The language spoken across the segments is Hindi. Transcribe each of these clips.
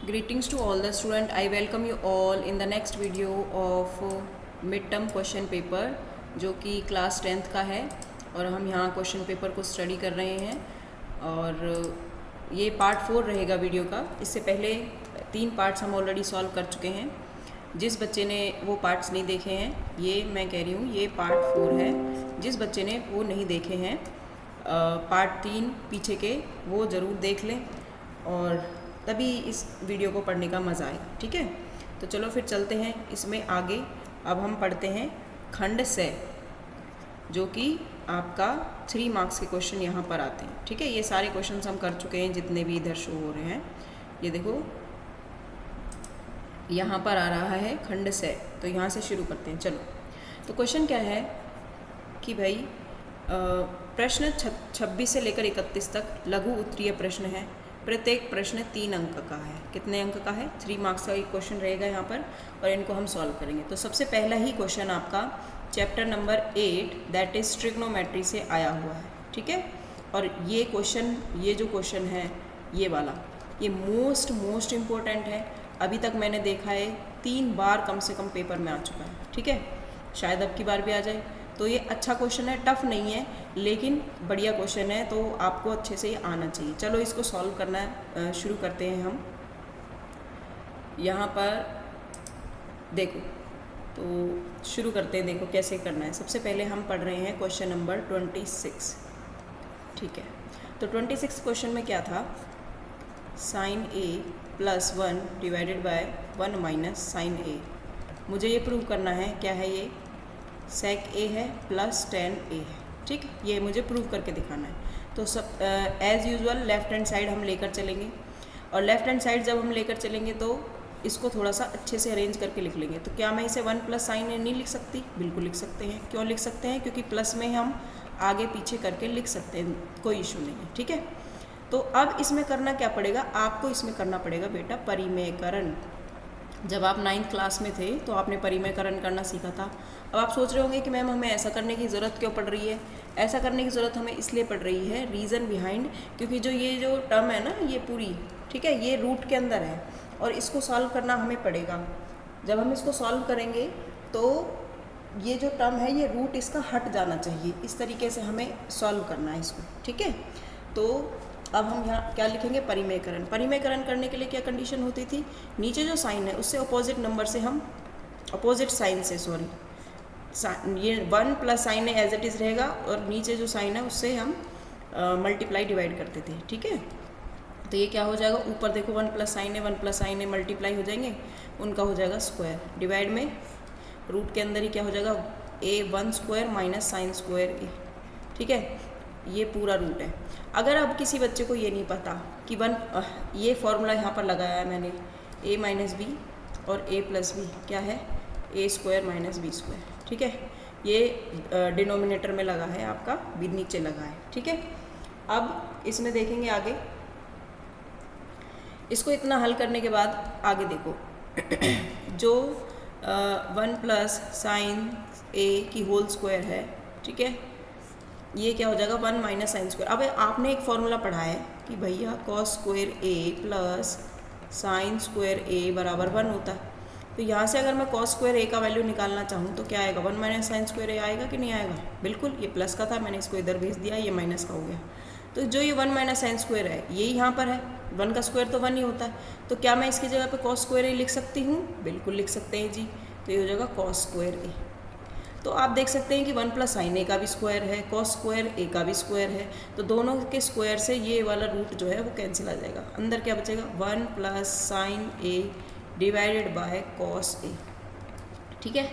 Greetings to all the student. I welcome you all in the next video of mid term question paper जो कि क्लास 10th का है और हम यहाँ क्वेश्चन पेपर को स्टडी कर रहे हैं और ये पार्ट 4 रहेगा वीडियो का। इससे पहले 3 पार्ट्स हम ऑलरेडी सॉल्व कर चुके हैं। जिस बच्चे ने वो पार्ट्स नहीं देखे हैं, ये मैं कह रही हूँ ये पार्ट 4 है। जिस बच्चे ने वो नहीं देखे हैं पार्ट 3 पीछे के, वो ज़रूर देख लें और तभी इस वीडियो को पढ़ने का मज़ा आएगा। ठीक है, तो चलो फिर चलते हैं इसमें आगे। अब हम पढ़ते हैं खंड से, जो कि आपका 3 मार्क्स के क्वेश्चन यहाँ पर आते हैं। ठीक है, ये सारे क्वेश्चंस हम कर चुके हैं जितने भी इधर शो हो रहे हैं। ये देखो यहाँ पर आ रहा है खंड से, तो यहाँ से शुरू करते हैं। चलो, तो क्वेश्चन क्या है कि भाई प्रश्न 26 से लेकर 31 तक लघु उत्तरीय प्रश्न है। प्रत्येक प्रश्न 3 अंक का है। कितने अंक का है? 3 मार्क्स का एक क्वेश्चन रहेगा यहाँ पर और इनको हम सॉल्व करेंगे। तो सबसे पहला ही क्वेश्चन आपका chapter number 8 that is trigonometry से आया हुआ है। ठीक है, और ये क्वेश्चन, ये जो क्वेश्चन है ये वाला, ये मोस्ट इम्पोर्टेंट है। अभी तक मैंने देखा है 3 बार कम से कम पेपर में आ चुका है। ठीक है, शायद अब की बार भी आ जाए। तो ये अच्छा क्वेश्चन है, टफ नहीं है लेकिन बढ़िया क्वेश्चन है, तो आपको अच्छे से आना चाहिए। चलो इसको सॉल्व करना है, शुरू करते हैं हम। यहाँ पर देखो, तो शुरू करते हैं। देखो कैसे करना है। सबसे पहले हम पढ़ रहे हैं क्वेश्चन नंबर 26। ठीक है, तो 26 क्वेश्चन में क्या था? Sine A plus 1 divided by 1 minus sine A. मुझे ये प्रूव करना है, क्या है ये? सेक ए है प्लस टेन ए है। ठीक, ये मुझे प्रूव करके दिखाना है। तो सब as usual left hand side हम लेकर चलेंगे, और लेफ़्ट हैंड साइड जब हम लेकर चलेंगे तो इसको थोड़ा सा अच्छे से अरेंज करके लिख लेंगे। तो क्या मैं इसे 1 प्लस साइन ए नहीं लिख सकती? बिल्कुल लिख सकते हैं। क्यों लिख सकते हैं? क्योंकि प्लस में हम आगे पीछे करके लिख सकते हैं, कोई इशू नहीं है। ठीक है, तो अब इसमें करना क्या पड़ेगा? आपको इसमें करना पड़ेगा बेटा परिमेयकरण। जब आप 9th क्लास में थे तो आपने परिमेयकरण करना सीखा था। अब आप सोच रहे होंगे कि मैम हमें ऐसा करने की ज़रूरत क्यों पड़ रही है? ऐसा करने की ज़रूरत हमें इसलिए पड़ रही है, रीज़न बिहाइंड, क्योंकि ये जो टर्म है ना, ये पूरी, ठीक है, ये रूट के अंदर है और इसको सॉल्व करना हमें पड़ेगा। जब हम इसको सॉल्व करेंगे तो ये जो टर्म है, ये रूट इसका हट जाना चाहिए। इस तरीके से हमें सॉल्व करना है इसको। ठीक है, तो अब हम यहाँ क्या लिखेंगे? परिमेयकरण। परिमेयकरण करने के लिए क्या कंडीशन होती थी? नीचे जो साइन है उससे अपोजिट नंबर से हम, अपोजिट साइन से, सॉरी, ये 1 प्लस साइन है एज इट इज़ रहेगा और नीचे जो साइन है उससे हम मल्टीप्लाई डिवाइड करते थे। ठीक है, तो ये क्या हो जाएगा? ऊपर देखो 1 प्लस साइन है, 1 प्लस साइन है, मल्टीप्लाई हो जाएंगे, उनका हो जाएगा स्क्वायर। डिवाइड में रूट के अंदर ही क्या हो जाएगा? a1 square minus sine square A. ठीक है, ये पूरा रूट है। अगर अब किसी बच्चे को ये नहीं पता कि ये फॉर्मूला यहाँ पर लगाया है मैंने, a माइनस बी और a प्लस बी क्या है? a square minus b square. ठीक है, ये डिनोमिनेटर में लगा है आपका, बी नीचे लगा है। ठीक है, अब इसमें देखेंगे आगे। इसको इतना हल करने के बाद आगे देखो जो 1 प्लस साइन ए की होल स्क्वायर है, ठीक है, ये क्या हो जाएगा? 1 माइनस साइन स्क्वायर। अब आपने एक फॉर्मूला पढ़ा है कि भैया कॉस स्क्वायर ए प्लस साइन स्क्वायर ए बराबर 1 होता है। तो यहाँ से अगर मैं कॉस स्क्वायर ए का वैल्यू निकालना चाहूँ तो क्या आएगा? 1 माइनस साइन स्क्वायर ए आएगा कि नहीं आएगा? बिल्कुल, ये प्लस का था, मैंने इसको इधर भेज दिया, ये माइनस का हो गया। तो जो ये 1 माइनस साइन स्क्वायर है ये यहाँ पर है, 1 का स्क्वायर तो 1 ही होता है। तो क्या मैं इसकी जगह पर कॉस स्क्वायर ए लिख सकती हूँ? बिल्कुल लिख सकते हैं जी। तो ये हो जाएगा कॉस स्क्वायर ए। तो आप देख सकते हैं कि 1 प्लस साइन ए का भी स्क्वायर है, कॉस स्क्वायर ए का भी स्क्वायर है, तो दोनों के स्क्वायर से ये वाला रूट जो है वो कैंसिल आ जाएगा। अंदर क्या बचेगा? 1 plus sine A divided by cos A. ठीक है,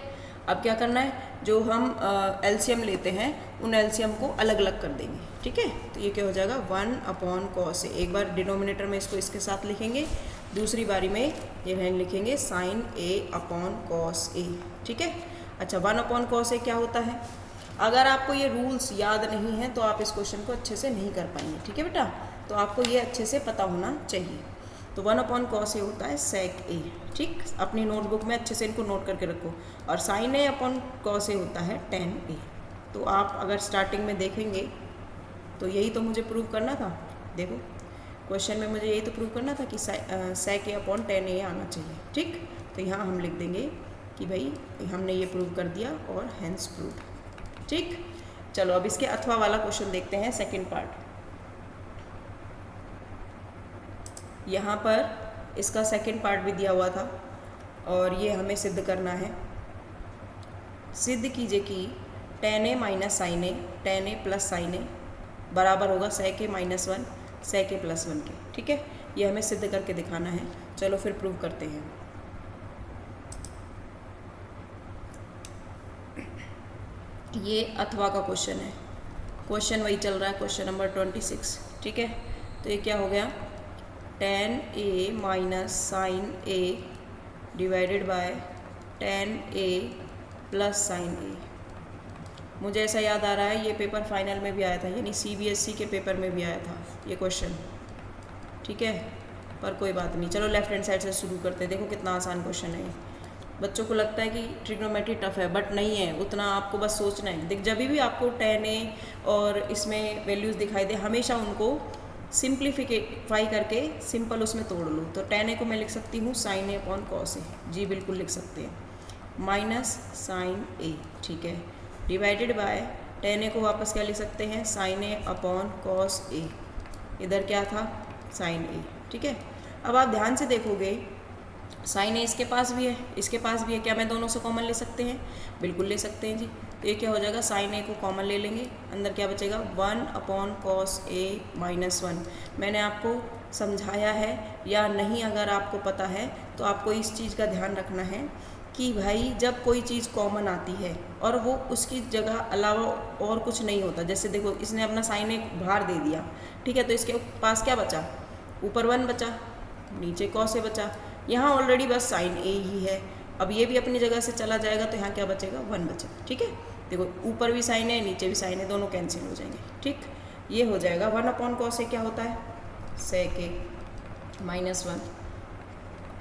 अब क्या करना है? जो हम एलसीएम लेते हैं उन एलसीएम को अलग अलग कर देंगे। ठीक है, तो ये क्या हो जाएगा? 1 अपॉन कॉस ए। एक बार डिनोमिनेटर में इसको इसके साथ लिखेंगे, दूसरी बारी में ये लिखेंगे sign A upon cos A. ठीक है, अच्छा, 1 अपॉन कॉस ए क्या होता है? अगर आपको ये रूल्स याद नहीं है तो आप इस क्वेश्चन को अच्छे से नहीं कर पाएंगे। ठीक है बेटा, तो आपको ये अच्छे से पता होना चाहिए। तो 1 अपॉन कॉस ए होता है सेक ए। ठीक, अपनी नोटबुक में अच्छे से इनको नोट करके रखो। और sign A upon cos A होता है टेन ए। तो आप अगर स्टार्टिंग में देखेंगे तो यही तो मुझे प्रूव करना था। देखो क्वेश्चन में मुझे यही तो प्रूव करना था कि sec a upon tan a आना चाहिए, ठीक। तो यहाँ हम लिख देंगे कि भाई हमने ये प्रूव कर दिया और हैंस प्रूव, ठीक। चलो अब इसके अथवा वाला क्वेश्चन देखते हैं, सेकंड पार्ट। यहाँ पर इसका सेकंड पार्ट भी दिया हुआ था और ये हमें सिद्ध करना है। सिद्ध कीजिए कि tan a minus sine A, tan a plus sine A बराबर होगा sec a minus 1 sec a plus 1 के, ठीक है। ये हमें सिद्ध करके दिखाना है। चलो फिर प्रूव करते हैं। ये अथवा का क्वेश्चन है, क्वेश्चन वही चल रहा है, क्वेश्चन नंबर 26, ठीक है। तो ये क्या हो गया, tan a minus sine a divided by tan a plus sine a। मुझे ऐसा याद आ रहा है ये पेपर फाइनल में भी आया था, यानी CBSE के पेपर में भी आया था ये क्वेश्चन, ठीक है। पर कोई बात नहीं, चलो लेफ्ट हैंड साइड से शुरू करते हैं। देखो कितना आसान क्वेश्चन है ये। बच्चों को लगता है कि ट्रिग्नोमेट्री टफ है, बट नहीं है उतना, आपको बस सोचना है। जब भी आपको tan a और इसमें वैल्यूज़ दिखाई दे, हमेशा उनको सिंप्लीफाई करके सिंपल उसमें तोड़ लो। तो tan a को मैं लिख सकती हूँ sin a upon cos a, जी बिल्कुल लिख सकते हैं, माइनस साइन a, ठीक है, डिवाइडेड बाय tan a को वापस क्या लिख सकते हैं, sin a upon cos a। इधर क्या था, sin a, ठीक है। अब आप ध्यान से देखोगे sin a इसके पास भी है, इसके पास भी है, क्या मैं दोनों से कॉमन ले सकते हैं, बिल्कुल ले सकते हैं जी। तो ये क्या हो जाएगा, sin a को कॉमन ले लेंगे, अंदर क्या बचेगा 1 अपॉन cos a माइनस 1। मैंने आपको समझाया है या नहीं, अगर आपको पता है तो आपको इस चीज़ का ध्यान रखना है कि भाई जब कोई चीज़ कॉमन आती है और वो उसकी जगह अलावा और कुछ नहीं होता, जैसे देखो इसने अपना sin a बाहर दे दिया, ठीक है, तो इसके पास क्या बचा, ऊपर 1 बचा, नीचे cos a बचा, यहाँ ऑलरेडी बस sin a ही है। अब ये भी अपनी जगह से चला जाएगा तो यहाँ क्या बचेगा, 1 बचेगा, ठीक है। देखो ऊपर भी sin a, नीचे भी sin a, दोनों कैंसिल हो जाएंगे, ठीक। ये हो जाएगा 1 अपॉन cos a क्या होता है, sec a माइनस 1,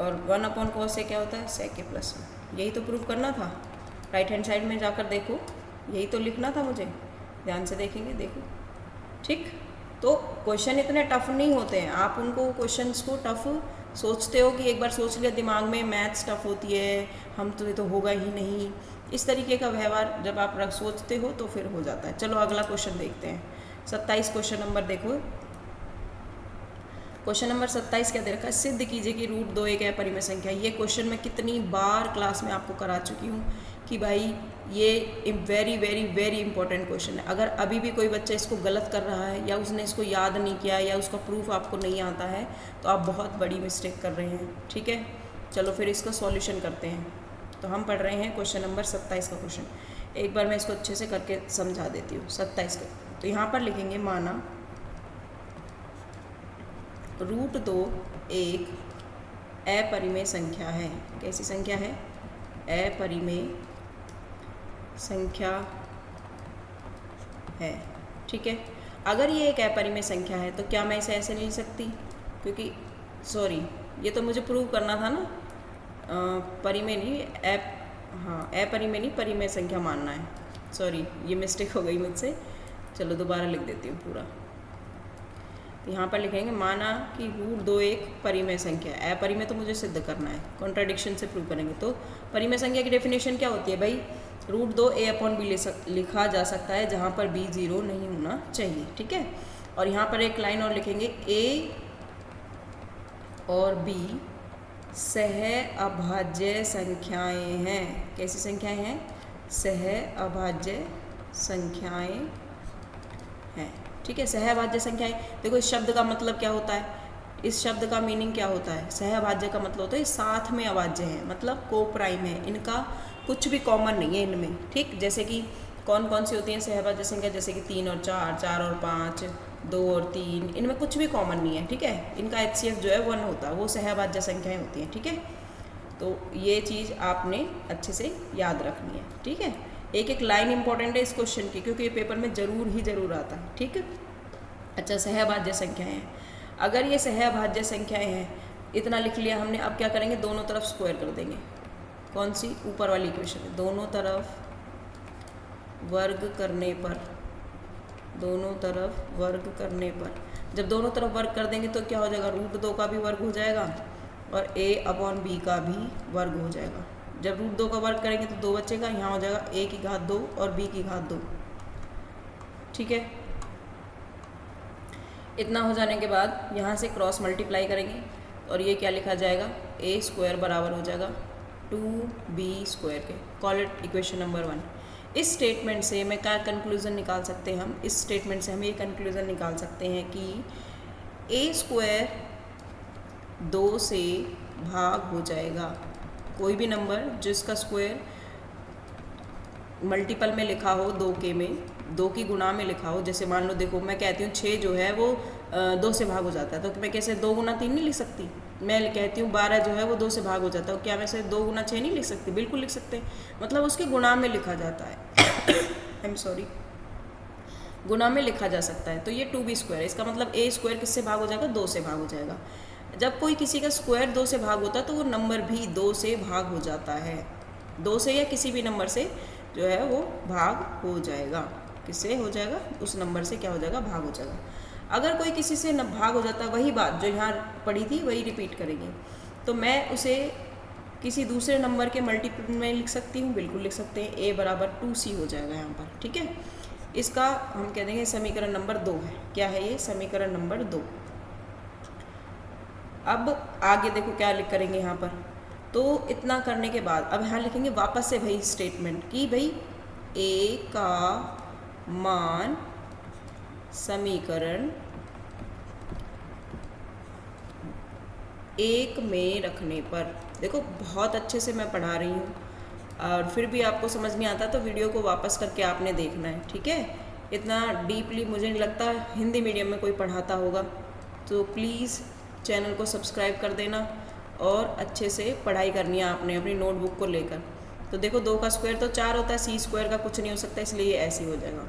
और 1 अपॉन cos a क्या होता है, sec a प्लस 1। यही तो प्रूव करना था। राइट हैंड साइड में जाकर देखो, यही तो लिखना था मुझे, ध्यान से देखेंगे, देखो, ठीक। तो क्वेश्चन इतने टफ नहीं होते हैं, आप उनको क्वेश्चंस को टफ सोचते हो कि एक बार सोच लिया दिमाग में, मैथ्स टफ होती है, हम तो ये तो होगा ही नहीं, इस तरीके का व्यवहार जब आप सोचते हो तो फिर हो जाता है। चलो अगला क्वेश्चन देखते हैं, 27 क्वेश्चन नंबर देखो। क्वेश्चन नंबर 27 क्या दे रखा है, सिद्ध कीजिए कि रूट 2 एक अपरिमेय संख्या है। ये क्वेश्चन मैं कितनी बार क्लास में आपको करा चुकी हूँ कि भाई ये very very very important question है। अगर अभी भी कोई बच्चा इसको गलत कर रहा है या उसने इसको याद नहीं किया या उसका प्रूफ आपको नहीं आता है तो आप बहुत बड़ी मिस्टेक कर रहे हैं, ठीक है। चलो फिर इसका सॉल्यूशन करते हैं। तो हम पढ़ रहे हैं क्वेश्चन नंबर 27 का क्वेश्चन। एक बार मैं इसको अच्छे से करके समझा देती हूँ। 27 का तो यहाँ पर लिखेंगे, माना रूट 2 एक अपरिमेय संख्या है। कैसी संख्या है, अपरिमेय संख्या है, ठीक है। अगर ये एक अपरिमेय संख्या है तो क्या मैं इसे ऐसे नहीं लिख सकती, क्योंकि सॉरी ये तो मुझे प्रूव करना था ना, परिमेय नहीं, अपरिमेय नहीं, परिमेय संख्या मानना है। सॉरी ये मिस्टेक हो गई मुझसे, चलो दोबारा लिख देती हूँ पूरा। यहाँ पर लिखेंगे, माना कि रूट 2 एक परिमेय संख्या है। अपरिमेय तो मुझे सिद्ध करना है, कॉन्ट्राडिक्शन से प्रूव करेंगे। तो परिमेय संख्या की डेफिनेशन क्या होती है भाई, रूट 2 a अपॉन बी लिखा जा सकता है जहाँ पर b 0 नहीं होना चाहिए, ठीक है। और यहाँ पर एक लाइन और लिखेंगे, a और b सह अभाज्य संख्याएं हैं। कैसी संख्याएं हैं, सह अभाज्य संख्याएं हैं, ठीक है। सहअभाज्य संख्याएं, देखो इस शब्द का मतलब क्या होता है, इस शब्द का मीनिंग क्या होता है, सहअभाज्य का मतलब होता है साथ में अभाज्य है, मतलब को प्राइम है, इनका कुछ भी कॉमन नहीं है इनमें, ठीक। जैसे कि कौन कौन सी होती हैं सहअभाज्य संख्या, जैसे कि 3 और 4, 4 और 5, 2 और 3, इनमें कुछ भी कॉमन नहीं है, ठीक है। इनका HCF जो है 1 होता है, वो सहअभाज्य संख्याएं होती हैं, ठीक है। तो ये चीज़ आपने अच्छे से याद रखनी है, ठीक है। एक एक लाइन इंपॉर्टेंट है इस क्वेश्चन की, क्योंकि ये पेपर में ज़रूर आता है, ठीक है। अच्छा, सहअभाज्य संख्याएं हैं, अगर ये सहअभाज्य संख्याएं हैं, इतना लिख लिया हमने। अब क्या करेंगे, दोनों तरफ स्क्वायर कर देंगे। कौन सी, ऊपर वाली इक्वेशन है, दोनों तरफ वर्ग करने पर, दोनों तरफ वर्ग करने पर जब दोनों तरफ वर्ग कर देंगे तो क्या हो जाएगा, √2 का भी वर्ग हो जाएगा और a/b का भी वर्ग हो जाएगा। जब √2 का वर्ग करेंगे तो 2 बचेगा, यहाँ हो जाएगा a की घात 2 और b की घात 2। ठीक है, इतना हो जाने के बाद यहाँ से क्रॉस मल्टीप्लाई करेंगे और ये क्या लिखा जाएगा, a² बराबर हो जाएगा 2b² के। Call it equation number 1। इस स्टेटमेंट से मैं क्या कंक्लूज़न निकाल सकते हैं हम, इस स्टेटमेंट से हम ये कंक्लूज़न निकाल सकते हैं कि a² 2 से भाग हो जाएगा। कोई भी नंबर जिसका स्क्वायर मल्टीपल में लिखा हो, 2 के में, 2 की गुणा में लिखा हो, जैसे मान लो देखो मैं कहती हूँ 6 जो है वो 2 से भाग हो जाता है, तो मैं कैसे 2 गुना 3 नहीं लिख सकती। मैं कहती हूँ 12 जो है वो 2 से भाग हो जाता है, क्या मैं से 2 गुना 6 नहीं लिख सकती, बिल्कुल लिख सकते हैं, मतलब उसके गुणा में लिखा जाता है आई एम सॉरी, गुणा में लिखा जा सकता है। तो ये 2b², इसका मतलब a² किससे भाग हो जाएगा, 2 से भाग हो जाएगा। जब कोई किसी का स्क्वायर 2 से भाग होता है तो वो नंबर भी 2 से भाग हो जाता है, 2 से या किसी भी नंबर से जो है वो भाग हो जाएगा। किससे हो जाएगा, उस नंबर से क्या हो जाएगा, भाग हो जाएगा। अगर कोई किसी से न भाग हो जाता है, वही बात जो यहाँ पढ़ी थी वही रिपीट करेंगे, तो मैं उसे किसी दूसरे नंबर के मल्टीपल में लिख सकती हूँ, बिल्कुल लिख सकते हैं, a बराबर 2c हो जाएगा यहाँ पर। ठीक है, इसका हम कह देंगे समीकरण नंबर 2 है। क्या है ये, समीकरण नंबर 2। अब आगे देखो क्या लिख करेंगे यहाँ पर, तो इतना करने के बाद अब यहाँ लिखेंगे वापस से भाई स्टेटमेंट कि भाई a का मान समीकरण 1 में रखने पर। देखो बहुत अच्छे से मैं पढ़ा रही हूँ और फिर भी आपको समझ नहीं आता तो वीडियो को वापस करके आपने देखना है। ठीक है, इतना डीपली मुझे नहीं लगता हिंदी मीडियम में कोई पढ़ाता होगा, तो प्लीज़ चैनल को सब्सक्राइब कर देना और अच्छे से पढ़ाई करनी है आपने अपनी नोटबुक को लेकर। तो देखो 2 का स्क्वायर तो 4 होता है, c² का कुछ नहीं हो सकता, इसलिए ये ऐसे ही हो जाएगा।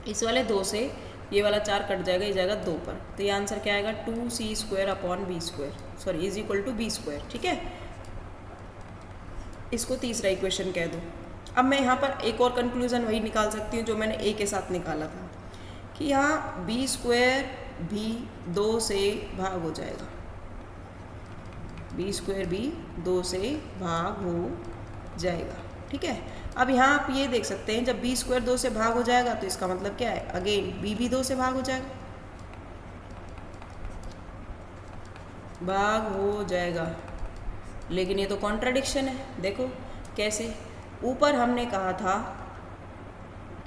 इस वाले 2 से ये वाला 4 कट जाएगा, ये जाएगा 2 पर, तो ये आंसर क्या आएगा, 2c² sorry is equal to b²। ठीक है, इसको तीसरा इक्वेशन कह दो। अब मैं यहाँ पर एक और कंक्लूज़न वही निकाल सकती हूँ जो मैंने a के साथ निकाला था, कि यहाँ b² भी 2 से भाग हो जाएगा, b² भी 2 से भाग हो जाएगा। ठीक है, अब यहाँ आप ये देख सकते हैं जब b² 2 से भाग हो जाएगा तो इसका मतलब क्या है, अगेन b भी 2 से भाग हो जाएगा, भाग हो जाएगा। लेकिन ये तो कॉन्ट्राडिक्शन है। देखो कैसे, ऊपर हमने कहा था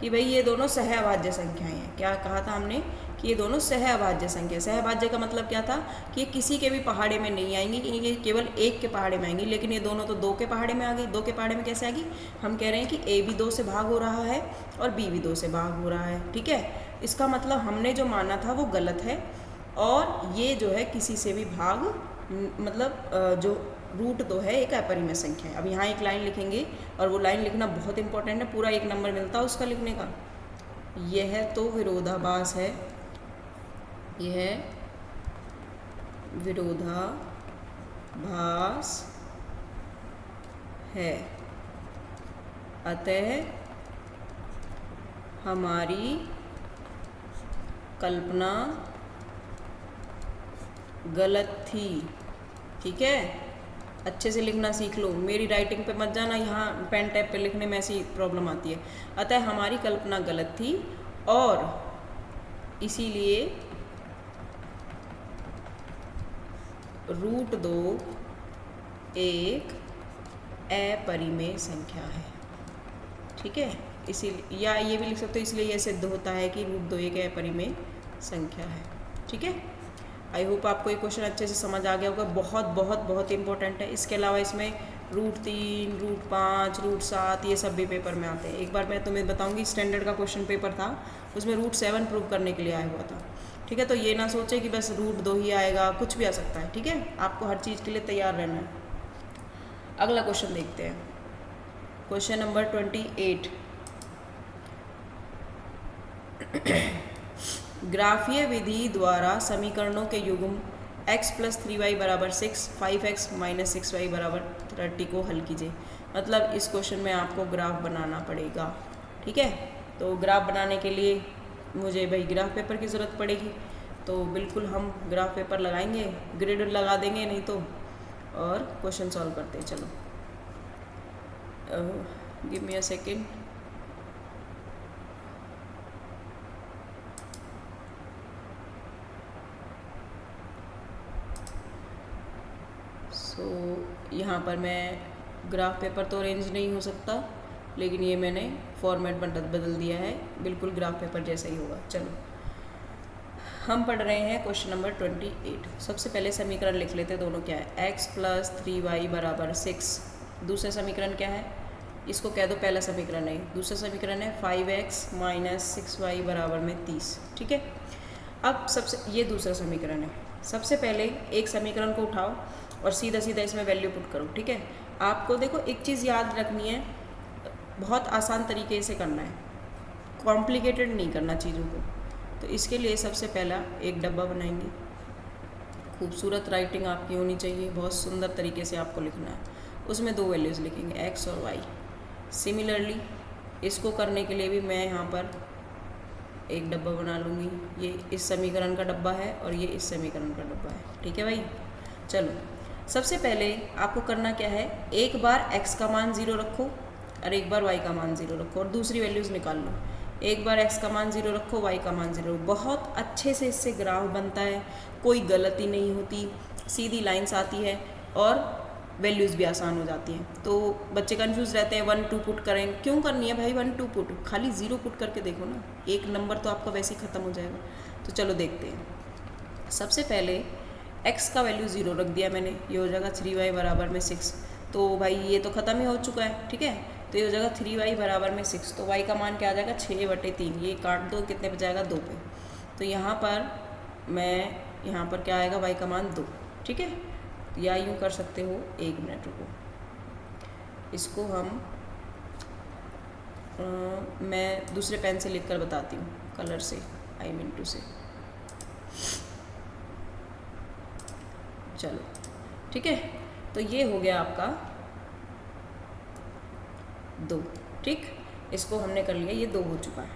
कि भाई ये दोनों सहअभाज्य संख्याएं हैं। क्या कहा था हमने, कि ये दोनों सहअभाज्य संख्या। सहअभाज्य का मतलब क्या था कि ये किसी के भी पहाड़े में नहीं आएंगी, ये केवल एक के पहाड़े में आएंगी, लेकिन ये दोनों तो 2 के पहाड़े में आ गई। 2 के पहाड़े में कैसे आएगी, हम कह रहे हैं कि a भी 2 से भाग हो रहा है और b भी 2 से भाग हो रहा है। ठीक है, इसका मतलब हमने जो माना था वो गलत है, और ये जो है किसी से भी भाग मतलब जो √2 है एक अपरिमेय संख्या है। अब यहाँ एक लाइन लिखेंगे और वो लाइन लिखना बहुत इंपॉर्टेंट है, पूरा 1 नंबर मिलता है उसका लिखने का। यह तो विरोधाभास है, यह विरोधाभास है, अतः हमारी कल्पना गलत थी। ठीक है, अच्छे से लिखना सीख लो, मेरी राइटिंग पे मत जाना, यहाँ पेन टैप पे लिखने में ऐसी प्रॉब्लम आती है। अतः हमारी कल्पना गलत थी और इसीलिए √2 एक अपरिमेय संख्या है। ठीक है, इसीलिए, या ये भी लिख सकते हो, इसलिए यह सिद्ध होता है कि √2 एक अपरिमेय संख्या है। ठीक है, आई होप आपको ये क्वेश्चन अच्छे से समझ आ गया होगा। बहुत बहुत बहुत इंपॉर्टेंट है। इसके अलावा इसमें √3, √5, √7 ये सब भी पेपर में आते हैं। एक बार मैं तुम्हें बताऊंगी, स्टैंडर्ड का क्वेश्चन पेपर था, उसमें √7 प्रूव करने के लिए आया हुआ था। ठीक है, तो ये ना सोचे कि बस √2 ही आएगा, कुछ भी आ सकता है। ठीक है, आपको हर चीज़ के लिए तैयार रहना है। अगला क्वेश्चन देखते हैं, क्वेश्चन नंबर 28। ग्राफीय विधि द्वारा समीकरणों के युग्म x + 3y = 6, 5x - 6y = 30 को हल कीजिए। मतलब इस क्वेश्चन में आपको ग्राफ बनाना पड़ेगा। ठीक है, तो ग्राफ बनाने के लिए मुझे भाई ग्राफ पेपर की ज़रूरत पड़ेगी, तो बिल्कुल हम ग्राफ पेपर लगाएंगे, ग्रिड लगा देंगे नहीं तो, और क्वेश्चन सॉल्व करते हैं। चलो गिव मी अ सेकेंड। सो यहाँ पर मैं ग्राफ पेपर तो अरेंज नहीं हो सकता, लेकिन ये मैंने फॉर्मेट बदल दिया है, बिल्कुल ग्राफ पेपर जैसा ही होगा। चलो हम पढ़ रहे हैं क्वेश्चन नंबर 28। सबसे पहले समीकरण लिख लेते हैं दोनों। क्या है? x + 3y = 6। दूसरा समीकरण क्या है? इसको कह दो पहला समीकरण है। दूसरा समीकरण है 5x - 6y = 30। ठीक है, अब सबसे ये दूसरा समीकरण है। सबसे पहले एक समीकरण को उठाओ और सीधा सीधा इसमें वैल्यू पुट करो। ठीक है, आपको देखो एक चीज़ याद रखनी है, बहुत आसान तरीके से करना है, कॉम्प्लिकेटेड नहीं करना चीज़ों को। तो इसके लिए सबसे पहला एक डब्बा बनाएंगे। खूबसूरत राइटिंग आपकी होनी चाहिए, बहुत सुंदर तरीके से आपको लिखना है। उसमें दो वैल्यूज़ लिखेंगे, x और y। सिमिलरली इसको करने के लिए भी मैं यहाँ पर एक डब्बा बना लूँगी। ये इस समीकरण का डब्बा है और ये इस समीकरण का डब्बा है। ठीक है भाई, चलो सबसे पहले आपको करना क्या है, एक बार x का मान 0 रखो और एक बार y का मान 0 रखो और दूसरी वैल्यूज़ निकाल लो। एक बार x का मान 0 रखो, y का मान 0। बहुत अच्छे से इससे ग्राफ बनता है, कोई गलती नहीं होती, सीधी लाइंस आती है और वैल्यूज़ भी आसान हो जाती हैं। तो बच्चे कंफ्यूज रहते हैं 1 2 पुट करें, क्यों करनी है भाई 1 2 पुट, खाली 0 पुट करके देखो ना, एक नंबर तो आपका वैसे ही ख़त्म हो जाएगा। तो चलो देखते हैं। सबसे पहले x का वैल्यू 0 रख दिया मैंने, ये हो जाएगा 3y = 6। तो भाई ये तो ख़त्म ही हो चुका है। ठीक है, तो ये हो जाएगा 3y = 6। तो y का मान क्या आ जाएगा, 6/3। ये काट दो, कितने पे जाएगा, 2 पे। तो यहाँ पर क्या आएगा, y का मान 2। ठीक है, या यूँ कर सकते हो, 1 मिनट रुको, इसको हम मैं दूसरे पेन से लिख कर बताती हूँ, कलर से, I-2 से। चलो ठीक है, तो ये हो गया आपका 2। ठीक, इसको हमने कर लिया, ये 2 हो चुका है।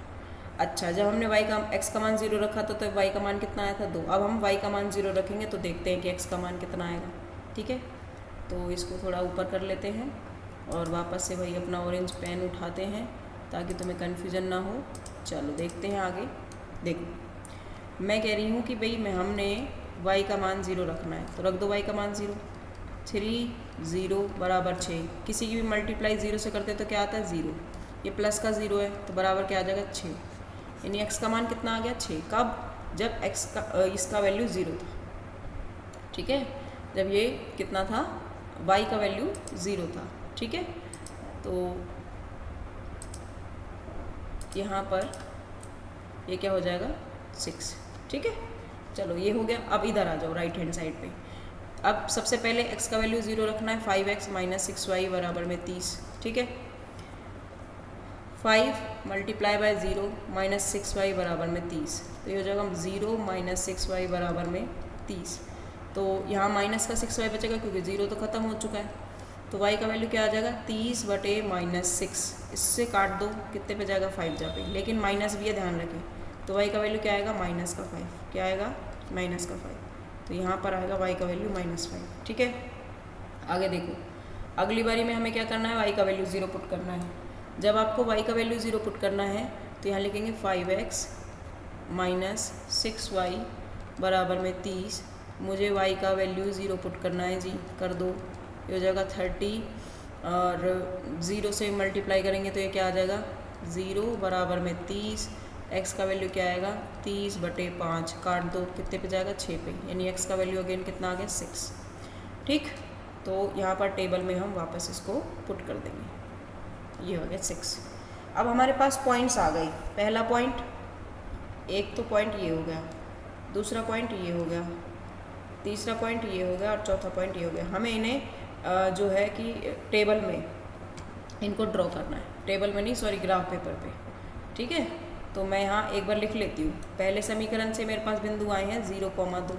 अच्छा, जब हमने x का मान 0 रखा था तो y का मान कितना आया था, 2। अब हम y का मान 0 रखेंगे तो देखते हैं कि x का मान कितना आएगा। ठीक है, तो इसको थोड़ा ऊपर कर लेते हैं और वापस से भाई अपना ऑरेंज पेन उठाते हैं ताकि तुम्हें कन्फ्यूजन ना हो। चलो देखते हैं आगे। देखो मैं कह रही हूँ कि भाई हमने y का मान 0 रखना है, तो रख दो y का मान 0। 3 0 = 6। किसी की भी मल्टीप्लाई 0 से करते तो क्या आता है, 0। ये प्लस का 0 है तो बराबर क्या आ जाएगा, 6। यानी x का मान कितना आ गया, 6। कब, जब इसका वैल्यू 0 था। ठीक है, जब ये कितना था, y का वैल्यू 0 था। ठीक है, तो यहाँ पर ये क्या हो जाएगा, 6। ठीक है, चलो ये हो गया। अब इधर आ जाओ राइट हैंड साइड पे। अब सबसे पहले x का वैल्यू 0 रखना है, 5x - 6y = 30। ठीक है, 5 × 0 - 6y = 30। तो ये हो जाएगा 0 - 6y = 30। तो यहाँ माइनस का 6y बचेगा क्योंकि 0 तो ख़त्म हो चुका है। तो y का वैल्यू क्या आ जाएगा, 30/-6। इससे काट दो, कितने पे जाएगा, 5 जा पे, लेकिन माइनस भी है, ध्यान रखें। तो y का वैल्यू क्या आएगा, -5। क्या आएगा, -5। तो यहाँ पर आएगा y का वैल्यू -5। ठीक है, आगे देखो, अगली बारी में हमें क्या करना है, y का वैल्यू 0 पुट करना है। जब आपको y का वैल्यू 0 पुट करना है तो यहाँ लिखेंगे 5x - 6y = 30। मुझे y का वैल्यू 0 पुट करना है जी, कर दो। ये हो जाएगा 30 और 0 से मल्टीप्लाई करेंगे तो ये क्या आ जाएगा, 0 = 30। x का वैल्यू क्या आएगा, 30/5। काट दो, कितने पे जाएगा, 6 पे। यानी x का वैल्यू अगेन कितना आ गया, 6। ठीक, तो यहाँ पर टेबल में हम वापस इसको पुट कर देंगे। ये हो गया 6। अब हमारे पास पॉइंट्स आ गई। पहला पॉइंट, एक तो पॉइंट ये हो गया, दूसरा पॉइंट ये हो गया, तीसरा पॉइंट ये हो गया और चौथा पॉइंट ये हो गया। हमें इन्हें जो है कि टेबल में इनको ड्रॉ करना है, टेबल में नहीं, सॉरी, ग्राफ पेपर पे। ठीक है, तो मैं यहाँ एक बार लिख लेती हूँ। पहले समीकरण से मेरे पास बिंदु आए हैं 0,2,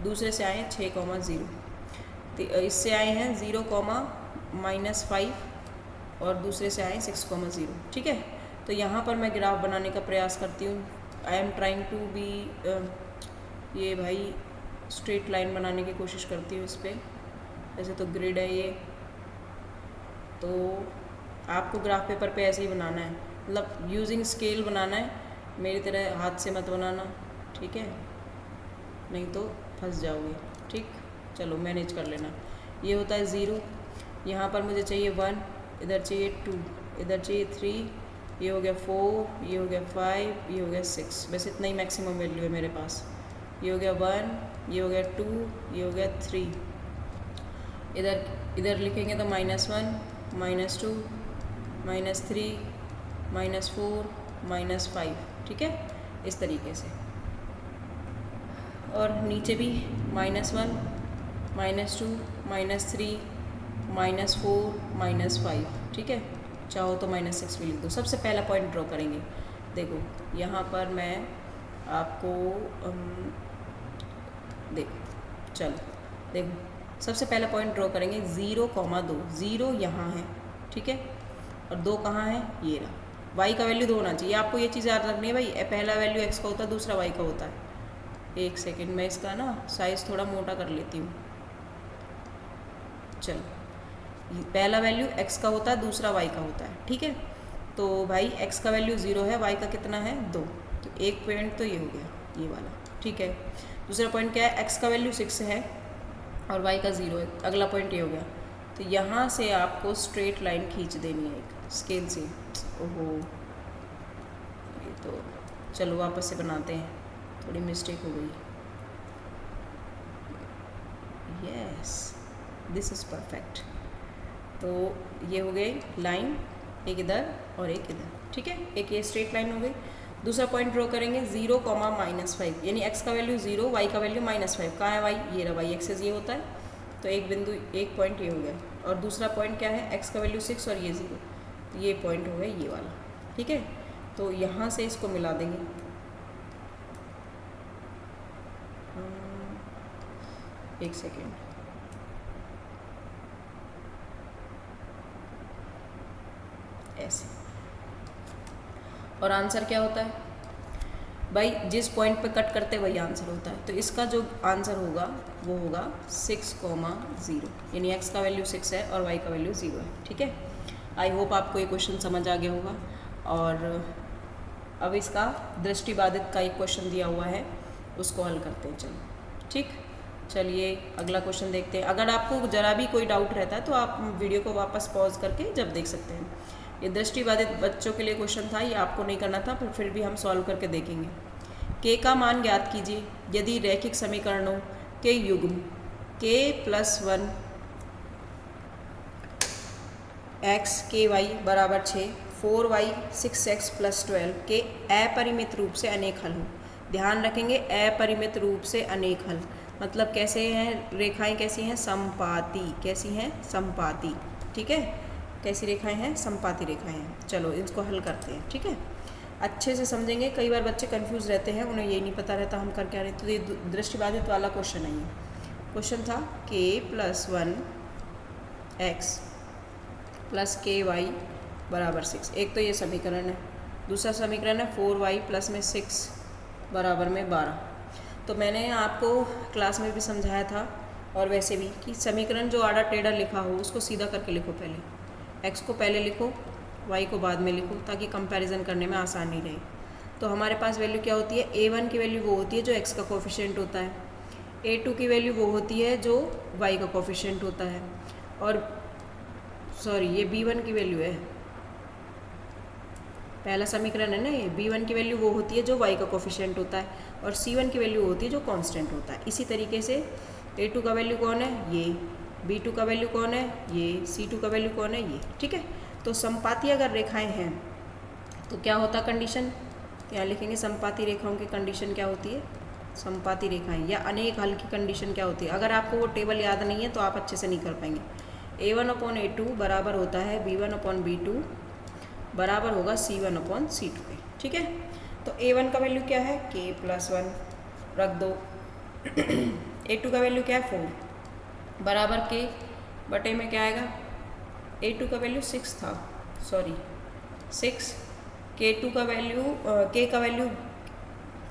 दूसरे से आए हैं 6,0, इससे आए हैं 0,-5 और दूसरे से आए 6,0। ठीक है, तो यहाँ पर मैं ग्राफ बनाने का प्रयास करती हूँ। I am trying to be ये भाई स्ट्रेट लाइन बनाने की कोशिश करती हूँ इस पर। वैसे तो ग्रिड है ये, तो आपको ग्राफ पेपर पे ऐसे ही बनाना है, मतलब यूजिंग स्केल बनाना है, मेरी तरह हाथ से मत बनाना, ठीक है, नहीं तो फंस जाओगे। ठीक, चलो मैनेज कर लेना। ये होता है 0, यहाँ पर मुझे चाहिए 1, इधर चाहिए 2, इधर चाहिए 3, ये हो गया 4, ये हो गया 5, ये हो गया 6। वैसे इतना ही मैक्सिमम वैल्यू है मेरे पास। ये हो गया 1, ये हो गया 2, ये हो गया 3। इधर लिखेंगे तो -1, -2, -3, -4, -5, ठीक है, इस तरीके से। और नीचे भी -1, -2, -3, -4, -5, ठीक है। चाहो तो -6 भी लिख दो। सबसे पहला पॉइंट ड्रॉ करेंगे। देखो यहाँ पर मैं आपको देखो सबसे पहला पॉइंट ड्रॉ करेंगे 0,2। 0 यहाँ है, ठीक है, और 2 कहाँ है, ये रहा। y का वैल्यू 2 होना चाहिए। आपको ये चीज़ याद रखनी है भाई, पहला वैल्यू x का होता है, दूसरा y का होता है। एक सेकेंड, मैं इसका ना साइज़ थोड़ा मोटा कर लेती हूँ। चलो, पहला वैल्यू x का होता है, दूसरा y का होता है, ठीक है। तो भाई x का वैल्यू 0 है, y का कितना है 2, तो एक पॉइंट तो ये हो गया, ये वाला, ठीक है। दूसरा पॉइंट क्या है, x का वैल्यू 6 है और y का 0 है, अगला पॉइंट ये हो गया। तो यहाँ से आपको स्ट्रेट लाइन खींच देनी है एक स्केल से। ओहो, ये तो चलो वापस से बनाते हैं, थोड़ी मिस्टेक हो गई। Yes, this is perfect. तो ये हो गई लाइन, एक इधर और एक इधर, ठीक है, एक ये स्ट्रेट लाइन हो गई। दूसरा पॉइंट ड्रॉ करेंगे 0,-5, यानी x का वैल्यू 0, y का वैल्यू -5। कहाँ है y, ये रहा, y एक्सेस ये होता है, तो एक बिंदु, एक पॉइंट ये हो गया। और दूसरा पॉइंट क्या है, x का वैल्यू 6 और ये 0, तो ये पॉइंट हो गया ये वाला, ठीक है। तो यहाँ से इसको मिला देंगे। एक सेकेंड, ऐसे। और आंसर क्या होता है भाई, जिस पॉइंट पे कट करते वही आंसर होता है। तो इसका जो आंसर होगा वो होगा 6,0, यानी x का वैल्यू 6 है और y का वैल्यू 0 है, ठीक है। आई होप आपको ये क्वेश्चन समझ आ गया होगा। और अब इसका दृष्टिबाधित का एक क्वेश्चन दिया हुआ है, उसको हल करते हैं। चलो ठीक, चलिए अगला क्वेश्चन देखते हैं। अगर आपको ज़रा भी कोई डाउट रहता है तो आप वीडियो को वापस पॉज करके जब देख सकते हैं। ये दृष्टिबाधित बच्चों के लिए क्वेश्चन था, ये आपको नहीं करना था, पर फिर भी हम सॉल्व करके देखेंगे। k का मान ज्ञात कीजिए यदि रैखिक समीकरणों के युग्म k+1 x ky बराबर 6, 4y 6x + 12 के अपरिमित रूप से अनेक हल हो। ध्यान रखेंगे, अपरिमित रूप से अनेक हल मतलब कैसे हैं, रेखाएं कैसी हैं, समपाती। कैसी हैं, समपाती, ठीक है। कैसी रेखाएं हैं, समपाती रेखाएं हैं। चलो इसको हल करते हैं, ठीक है। अच्छे से समझेंगे, कई बार बच्चे कंफ्यूज रहते हैं, उन्हें यही नहीं पता रहता हम कर क्या रहे। तो ये दृष्टिबाधित वाला क्वेश्चन है। ये क्वेश्चन था k+1 x + ky बराबर 6। एक तो ये समीकरण है, दूसरा समीकरण है 4y + 6 बराबर में 12। तो मैंने आपको क्लास में भी समझाया था और वैसे भी कि समीकरण जो आड़ा टेढ़ा लिखा हो उसको सीधा करके लिखो। पहले x को पहले लिखो, y को बाद में लिखो, ताकि कंपैरिजन करने में आसानी रहे। तो हमारे पास वैल्यू क्या होती है, a1 की वैल्यू वो होती है जो x का कोफिशिएंट होता है, a2 की वैल्यू वो होती है जो y का कोफिशिएंट होता है, और सॉरी ये b1 की वैल्यू है, पहला समीकरण है ना ये। b1 की वैल्यू वो होती है जो y का कोफिशिएंट होता है, और c1 की वैल्यू होती है जो कांस्टेंट होता है। इसी तरीके से a2 का वैल्यू कौन है, ये, b2 का वैल्यू कौन है, ये, c2 का वैल्यू कौन है, ये, ठीक है। तो समपाती अगर रेखाएं हैं तो क्या होता कंडीशन, यहाँ लिखेंगे समपाती रेखाओं की कंडीशन क्या होती है, समपाती रेखाएं या अनेक हल की कंडीशन क्या होती है। अगर आपको वो टेबल याद नहीं है तो आप अच्छे से नहीं कर पाएंगे। a1/a2 बराबर होता है b1/b2 बराबर होगा c1/c2 पे, ठीक है। तो a1 का वैल्यू क्या है, k+1 रख दो, a2 का वैल्यू क्या है 4 बराबर k बटे में क्या आएगा, a2 का वैल्यू 6 था, सॉरी 6, k2 का वैल्यू k का वैल्यू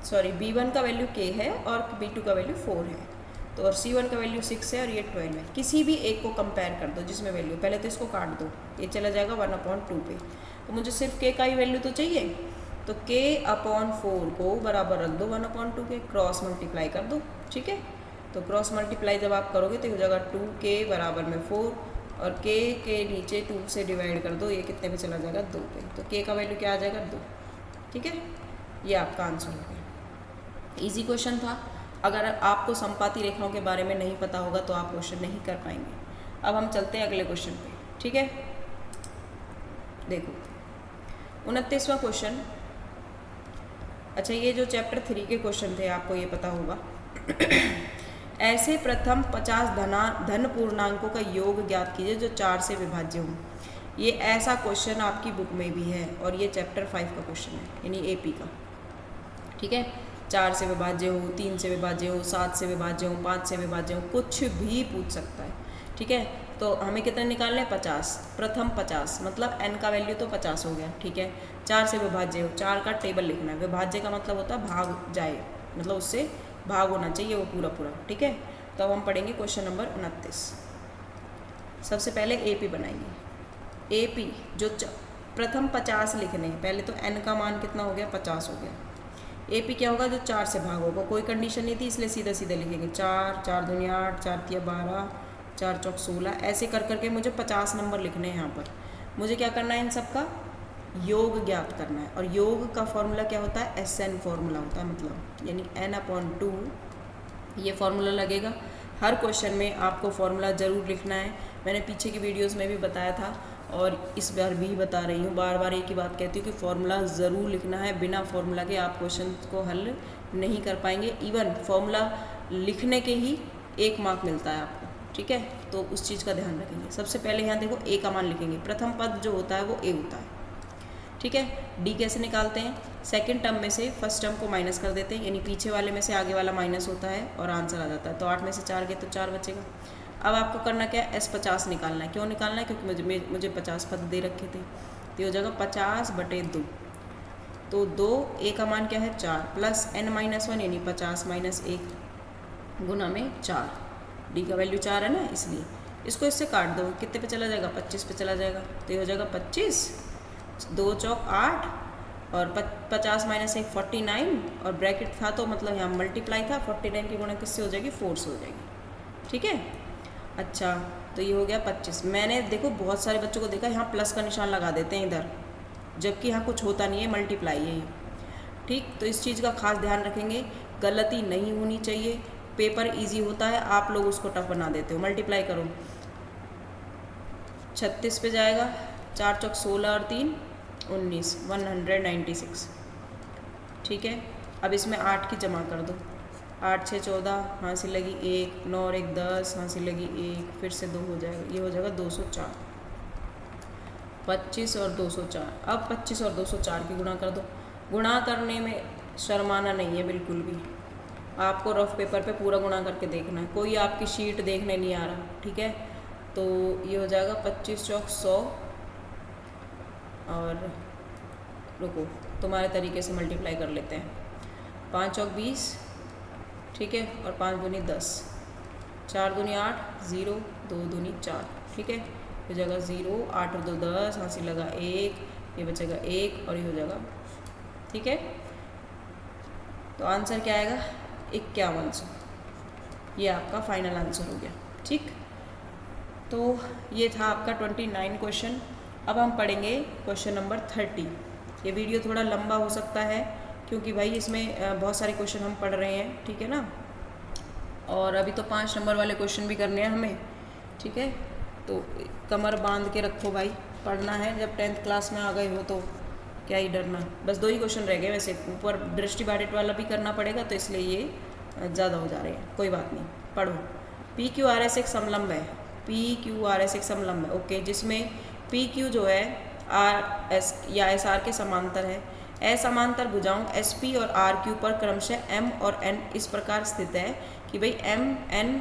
सॉरी B1 का वैल्यू k है और B2 का वैल्यू 4 है, तो और C1 का वैल्यू 6 है और ये 12 है। किसी भी एक को कंपेयर कर दो जिसमें वैल्यू, पहले तो इसको काट दो, ये चला जाएगा 1/2 पे, तो मुझे सिर्फ k का ही वैल्यू तो चाहिए, तो k/4 को बराबर रख दो 1/2 के, क्रॉस मल्टीप्लाई कर दो, ठीक है। तो क्रॉस मल्टीप्लाई जब आप करोगे तो हो जाएगा 2k बराबर में 4 और k के नीचे 2 से डिवाइड कर दो, ये कितने पे चला जाएगा 2 पे, तो k का वैल्यू क्या आ जाएगा 2, ठीक है। ये आपका आंसर हो गया। इजी क्वेश्चन था। अगर आपको समपाती रेखाओं के बारे में नहीं पता होगा तो आप क्वेश्चन नहीं कर पाएंगे। अब हम चलते हैं अगले क्वेश्चन पे, ठीक है। देखो 29वां क्वेश्चन। अच्छा, ये जो चैप्टर 3 के क्वेश्चन थे आपको ये पता होगा। ऐसे प्रथम 50 धन पूर्णांकों का योग ज्ञात कीजिए जो 4 से विभाज्य हो। ये ऐसा क्वेश्चन आपकी बुक में भी है और ये चैप्टर 5 का क्वेश्चन है, यानी AP का, ठीक है। 4 से विभाज्य हो, 3 से विभाज्य हो, 7 से विभाज्य हो, 5 से विभाज्य हो, कुछ भी पूछ सकता है, ठीक है। तो हमें कितने निकालने हैं 50, प्रथम 50 मतलब n का वैल्यू तो 50 हो गया, ठीक है। 4 से विभाज्य हो, 4 का टेबल लिखना है, विभाज्य का मतलब होता है भाग जाए, मतलब उससे भाग होना चाहिए वो पूरा पूरा, ठीक है। तो अब हम पढ़ेंगे क्वेश्चन नंबर 29। सबसे पहले AP बनाएंगे। AP जो प्रथम 50 लिखने हैं, पहले तो n का मान कितना हो गया 50 हो गया। AP क्या होगा जो 4 से भाग होगा, कोई कंडीशन नहीं थी इसलिए सीधा सीधा लिखेंगे 4, 4 दूनी 8, 4 तिया 12, 4 चौक 16, ऐसे कर करके मुझे 50 नंबर लिखने हैं। यहाँ पर मुझे क्या करना है, इन सब का योग ज्ञात करना है, और योग का फॉर्मूला क्या होता है, SN फॉर्मूला होता है, मतलब यानी n/2 ये फॉर्मूला लगेगा। हर क्वेश्चन में आपको फॉर्मूला ज़रूर लिखना है। मैंने पीछे की वीडियोस में भी बताया था और इस बार भी बता रही हूँ, बार बार एक ही बात कहती हूँ कि फॉर्मूला ज़रूर लिखना है। बिना फॉर्मूला के आप क्वेश्चन को हल नहीं कर पाएंगे। इवन फॉर्मूला लिखने के ही 1 मार्क मिलता है आपको, ठीक है। तो उस चीज़ का ध्यान रखेंगे। सबसे पहले यहाँ देखो A का मान लिखेंगे, प्रथम पद जो होता है वो A होता है, ठीक है। D कैसे निकालते हैं, सेकंड टर्म में से फर्स्ट टर्म को माइनस कर देते हैं, यानी पीछे वाले में से आगे वाला माइनस होता है और आंसर आ जाता है। तो 8 में से 4 गए तो 4 बचेगा। अब आपको करना क्या है, S50 निकालना है। क्यों निकालना है, क्योंकि मुझे 50 पद दे रखे थे, तो हो जाएगा 50/2। तो 2 A का मान क्या है 4 प्लस n-1 यानी 50 - 1 गुना में 4। D का वैल्यू 4 है ना, इसलिए इसको इससे काट दो, कितने पे चला जाएगा 25 पे चला जाएगा। तो ये हो जाएगा 25, 2 चौक 8 और 50 - 1 49, और ब्रैकेट था तो मतलब यहाँ मल्टीप्लाई था, 49 की गुणा किससे हो जाएगी 4 से हो जाएगी, ठीक है। अच्छा, तो ये हो गया 25। मैंने देखो बहुत सारे बच्चों को देखा यहाँ प्लस का निशान लगा देते हैं इधर, जबकि यहाँ कुछ होता नहीं है, मल्टीप्लाई है, ठीक। तो इस चीज़ का खास ध्यान रखेंगे, गलती नहीं होनी चाहिए। पेपर इजी होता है, आप लोग उसको टफ बना देते हो। मल्टीप्लाई करो, 36 पे जाएगा, 4 चौक 16 और 3 19, 196, ठीक है। अब इसमें 8 की जमा कर दो, 8 6 14, हाँ से लगी 1, 9 और 1 10, हाँ से लगी 1, फिर से 2 हो जाएगा, ये हो जाएगा 204। 25 और 204। अब 25 और 204 की गुणा कर दो। गुणा करने में शर्माना नहीं है बिल्कुल भी, आपको रफ पेपर पे पूरा गुणा करके देखना है, कोई आपकी शीट देखने नहीं आ रहा, ठीक है। तो ये हो जाएगा 25 चौक 100, और रुको तुम्हारे तरीके से मल्टीप्लाई कर लेते हैं, 5 चौक 20, ठीक है, और 5 दूनी 10, 4 दूनी 8, 0, 2 दूनी 4, ठीक है। हो जाएगा 0, 8 और 2 10, हाँ से लगा 1, ये बचेगा 1 और ये हो जाएगा, ठीक है। तो आंसर क्या आएगा 5100, ये आपका फाइनल आंसर हो गया, ठीक। तो ये था आपका 29 क्वेश्चन। अब हम पढ़ेंगे क्वेश्चन नंबर 30। ये वीडियो थोड़ा लंबा हो सकता है क्योंकि भाई इसमें बहुत सारे क्वेश्चन हम पढ़ रहे हैं, ठीक है ना, और अभी तो 5 नंबर वाले क्वेश्चन भी करने हैं हमें, ठीक है। तो कमर बांध के रखो भाई, पढ़ना है। जब 10th क्लास में आ गए हो तो क्या ही डरना। बस 2 ही क्वेश्चन रह गए, वैसे ऊपर दृष्टि बाधित वाला भी करना पड़ेगा, तो इसलिए ये ज़्यादा हो जा रहे हैं, कोई बात नहीं, पढ़ो। PQRS एक समलंब है, PQRS एक समलंब है, ओके, जिसमें PQ जो है RS या SR के समांतर है। असमांतर भुजाओं SP और RQ पर क्रमशः M और N इस प्रकार स्थित है कि भाई MN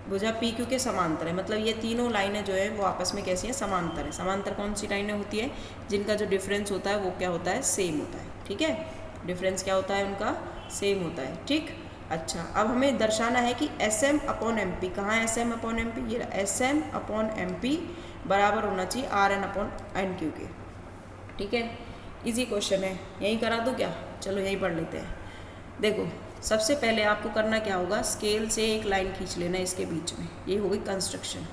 भुजा PQ के समांतर है। मतलब ये तीनों लाइनें जो है वो आपस में कैसी हैं, समांतर है। समांतर कौन सी लाइनें होती है, जिनका जो डिफरेंस होता है वो क्या होता है, सेम होता है, ठीक है। डिफरेंस क्या होता है उनका, सेम होता है, ठीक। अच्छा, अब हमें दर्शाना है कि SM अपॉन MP, कहाँ है SM अपॉन MP, ये SM अपॉन MP बराबर होना चाहिए RN अपॉन NQ के, ठीक है। इजी क्वेश्चन है, यही करा दूँ क्या? चलो यही पढ़ लेते हैं। देखो, सबसे पहले आपको करना क्या होगा, स्केल से एक लाइन खींच लेना है इसके बीच में, ये होगी कंस्ट्रक्शन,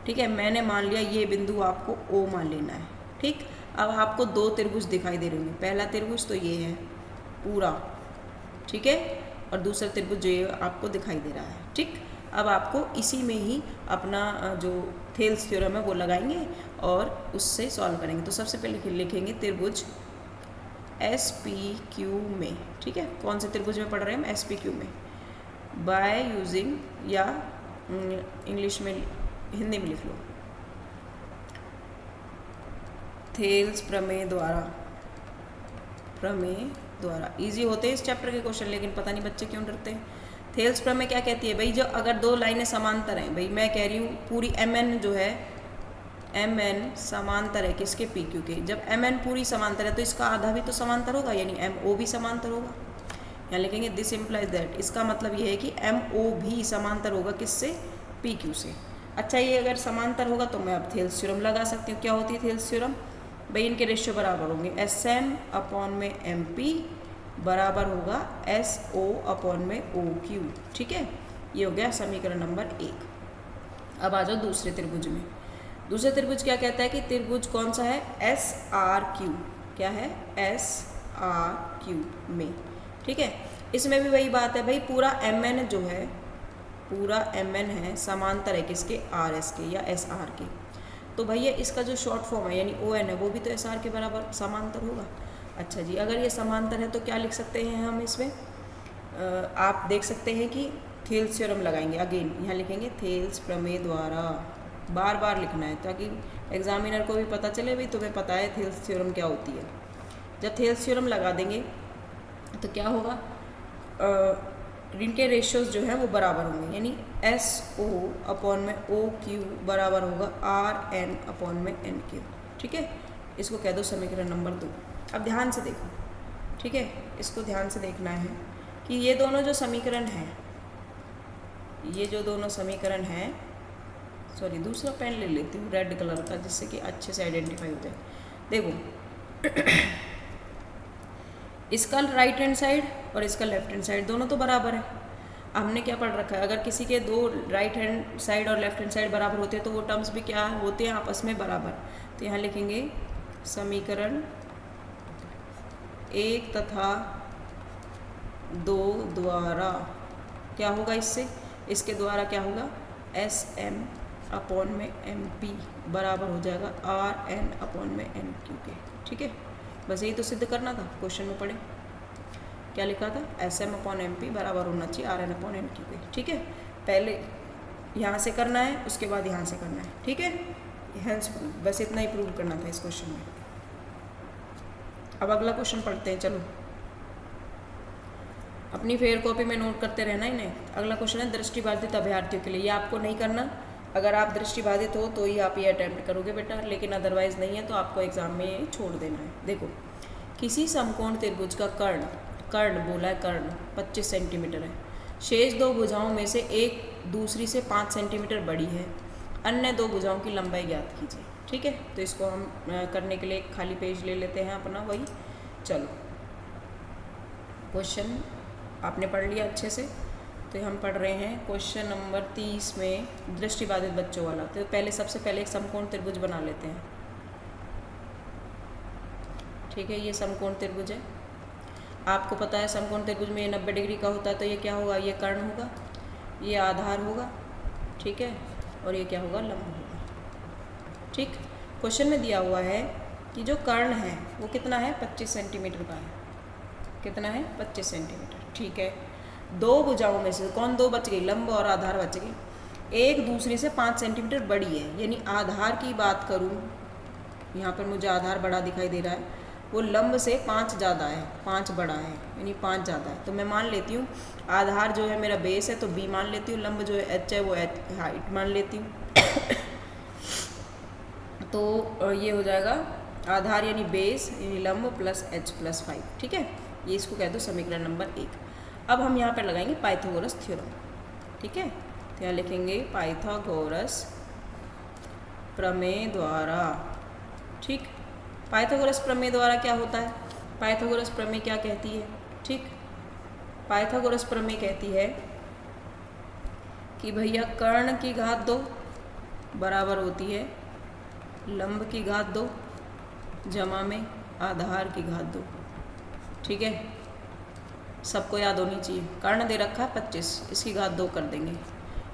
ठीक है। मैंने मान लिया ये बिंदु आपको O मान लेना है, ठीक। अब आपको दो त्रिभुज दिखाई दे रहे होंगे, पहला त्रिभुज तो ये है पूरा, ठीक है, और दूसरा त्रिभुज जो ये आपको दिखाई दे रहा है, ठीक। अब आपको इसी में ही अपना जो थेल्स थ्योरम है वो लगाएंगे और उससे सॉल्व करेंगे। तो सबसे पहले लिखेंगे त्रिभुज SPQ में, ठीक है। कौन से त्रिभुज में पढ़ रहे हैं हम? SPQ में, बाय यूजिंग, या इंग्लिश में हिंदी में लिख लो, थेल्स प्रमेय द्वारा। इजी होते हैं इस चैप्टर के क्वेश्चन, लेकिन पता नहीं बच्चे क्यों डरते हैं। थेल्स प्रमेय क्या कहती है भाई, जो अगर दो लाइनें समांतर हैं, भाई मैं कह रही हूँ पूरी MN जो है, MN समांतर है किसके? PQ के। जब MN पूरी समांतर है तो इसका आधा भी तो समांतर होगा, यानी MO भी समांतर होगा। यहाँ लिखेंगे दिस इम्प्लाइज दैट, इसका मतलब ये है कि MO भी समांतर होगा किससे? PQ से। अच्छा, ये अगर समांतर होगा तो मैं अब थेल्स थ्योरम लगा सकती हूँ। क्या होती है थेल्स थ्योरम? भाई इनके रेशियो बराबर होंगे, SM अपॉन में MP बराबर होगा SO अपॉन में OQ, ठीक है। ये हो गया समीकरण नंबर 1। अब आ जाओ दूसरे त्रिभुज में। दूसरा त्रिभुज क्या कहता है कि त्रिभुज कौन सा है? SRQ, क्या है? SRQ में, ठीक है। इसमें भी वही बात है भाई, पूरा MN जो है, पूरा MN है समांतर है किसके? RS के या SR के। तो भैया इसका जो शॉर्ट फॉर्म है यानी ON है वो भी तो SR के बराबर समांतर होगा। अच्छा जी, अगर ये समांतर है तो क्या लिख सकते हैं हम इसमें? आप देख सकते हैं कि थेल्स थ्योरम लगाएंगे। अगेन यहाँ लिखेंगे थेल्स प्रमेय द्वारा, बार बार लिखना है ताकि एग्जामिनर को भी पता चले भाई तुम्हें पता है थेल्स थ्योरम क्या होती है। जब थेल्स थ्योरम लगा देंगे तो क्या होगा, इनके रेशियोज जो हैं वो बराबर होंगे, यानी SO अपॉन में OQ बराबर होगा RN अपॉन में NQ, ठीक है। इसको कह दो समीकरण नंबर 2। अब ध्यान से देखो, ठीक है, इसको ध्यान से देखना है कि ये दोनों जो समीकरण हैं, ये जो दोनों समीकरण हैं, सॉरी दूसरा पेन ले लेती हूँ रेड कलर का जिससे कि अच्छे से आइडेंटिफाई हो जाए। देखो इसका राइट हैंड साइड और इसका लेफ्ट हैंड साइड दोनों तो बराबर है। हमने क्या पढ़ रखा है, अगर किसी के दो राइट हैंड साइड और लेफ्ट हैंड साइड बराबर होते हैं तो वो टर्म्स भी क्या होते हैं? आपस में बराबर। तो यहाँ लिखेंगे समीकरण 1 तथा 2 द्वारा क्या होगा, इसके द्वारा क्या होगा, SM अपॉन में MP बराबर हो जाएगा RN अपॉन में NQ के, ठीक है। बस यही तो सिद्ध करना था, क्वेश्चन में पढ़े क्या लिखा था, SM अपॉन MP बराबर होना चाहिए RN अपॉन NQ के, ठीक है। पहले यहाँ से करना है, उसके बाद यहाँ से करना है, ठीक है। हेंस बस इतना ही प्रूव करना था इस क्वेश्चन में। अब अगला क्वेश्चन पढ़ते हैं, चलो अपनी फेयर कॉपी में नोट करते रहना इन्हें। अगला क्वेश्चन है दृष्टिबाधित अभ्यर्थियों के लिए। ये आपको नहीं करना, अगर आप दृष्टिबाधित हो तो ही आप ये अटैम्प्ट करोगे बेटा, लेकिन अदरवाइज नहीं है तो आपको एग्जाम में छोड़ देना है। देखो, किसी समकोण त्रिभुज का कर्ण बोला है, कर्ण 25 सेंटीमीटर है। शेष दो भुजाओं में से एक दूसरी से 5 सेंटीमीटर बड़ी है, अन्य दो भुजाओं की लंबाई ज्ञात कीजिए, ठीक है। तो इसको हम करने के लिए एक खाली पेज ले लेते हैं अपना, वही। चलो क्वेश्चन आपने पढ़ लिया अच्छे से, तो हम पढ़ रहे हैं क्वेश्चन नंबर 30 में दृष्टिबाधित बच्चों वाला। तो पहले सबसे पहले एक समकोण त्रिभुज बना लेते हैं, ठीक है। ये समकोण त्रिभुज है, आपको पता है समकोण त्रिभुज में 90 डिग्री का होता है, तो ये क्या होगा, ये कर्ण होगा, ये आधार होगा, ठीक है, और ये क्या होगा, लंब होगा, ठीक। क्वेश्चन में दिया हुआ है कि जो कर्ण है वो कितना है, 25 सेंटीमीटर का है। कितना है, 25 सेंटीमीटर, ठीक है। दो भुजाओं में से कौन दो बच गई, लंब और आधार बच गई। एक दूसरे से 5 सेंटीमीटर बड़ी है, यानी आधार की बात करूँ, यहाँ पर मुझे आधार बड़ा दिखाई दे रहा है, वो लंब से 5 ज़्यादा है, 5 बड़ा है, यानी 5 ज़्यादा है। तो मैं मान लेती हूँ आधार जो है मेरा बेस है तो B मान लेती हूँ, लंब जो है H है वो H हाइट मान लेती हूँ। तो ये हो जाएगा आधार यानी बेस यानी लंब प्लस H प्लस 5, ठीक है। ये इसको कह दो समीकरण नंबर 1। अब हम यहाँ पर लगाएंगे पाइथागोरस थ्योरम। ठीक है, तो यहाँ लिखेंगे पाइथागोरस प्रमेय द्वारा। ठीक, पाइथागोरस प्रमेय द्वारा क्या होता है, पाइथागोरस प्रमेय क्या कहती है। ठीक, पाइथागोरस प्रमेय कहती है कि भैया कर्ण की घात 2 बराबर होती है लंब की घात 2 जमा में आधार की घात 2। ठीक है, सबको याद होनी चाहिए। कर्ण दे रखा है 25, इसकी घात 2 कर देंगे।